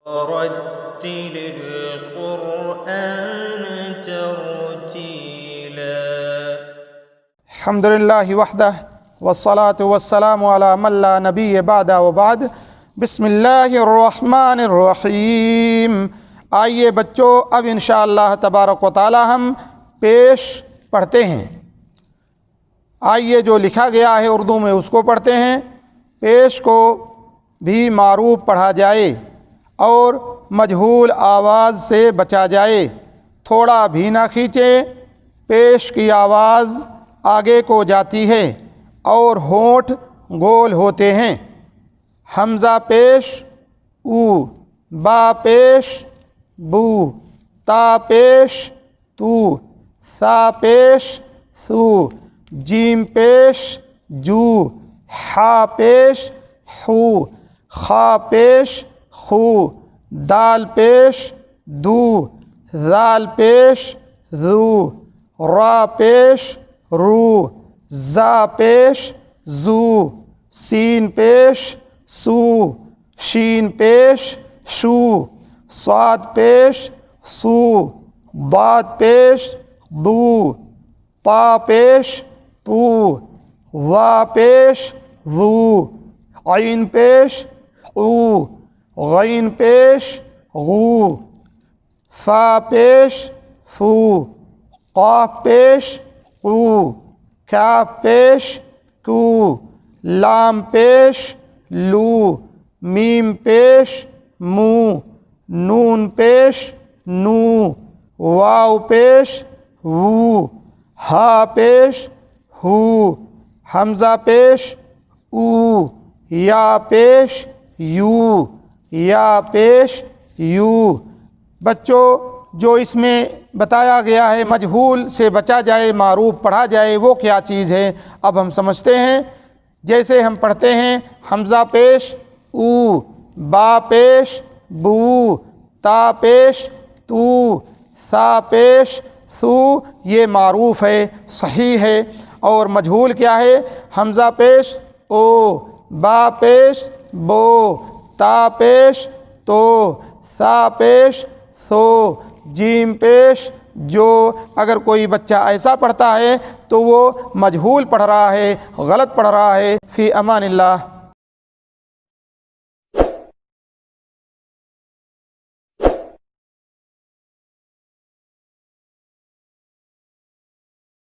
ورتل القرآن ترتيلا. الحمد للہ وحدہ والصلاة والسلام علی من لا نبی بعد وبعد. بسم اللہ الرحمن الرحیم. آئیے بچوں، اب انشاءاللہ تبارک و تعالی ہم پیش پڑھتے ہیں. آئیے جو لکھا گیا ہے اردو میں اس کو پڑھتے ہیں. پیش کو بھی معروف پڑھا جائے اور مجہول آواز سے بچا جائے. تھوڑا بھی نہ کھینچے. پیش کی آواز آگے کو جاتی ہے اور ہونٹ گول ہوتے ہیں. حمزہ پیش او، با پیش بو، تا پیش تو، ثا پیش ثو، جیم پیش جو، حا پیش حو، خا پیش خو، دال پیش دو، ذال پیش ذو، را پیش رو، زا پیش زو، سین پیش سو، شین پیش شو، صاد پیش سو، ضاد پیش دو، طا پیش تو، وا پیش ذو، عین پیش او، غین پیش غو، فا پیش فو، قاف پیش قو، کاف پیش کو، لام پیش لو، میم پیش مو، نون پیش نو، واو پیش وو، ہا پیش ہو، حمزہ پیش او، یا پیش یو، یا پیش یو. بچوں، جو اس میں بتایا گیا ہے مجہول سے بچا جائے معروف پڑھا جائے وہ کیا چیز ہے اب ہم سمجھتے ہیں. جیسے ہم پڑھتے ہیں حمزہ پیش او، با پیش بو، تا پیش تو، ثا پیش ثو. یہ معروف ہے، صحیح ہے. اور مجہول کیا ہے؟ حمزہ پیش او، با پیش بو، تا پیش تو، ثا پیش ثو، جیم پیش جو. اگر کوئی بچہ ایسا پڑھتا ہے تو وہ مجہول پڑھ رہا ہے، غلط پڑھ رہا ہے. فی امان اللہ.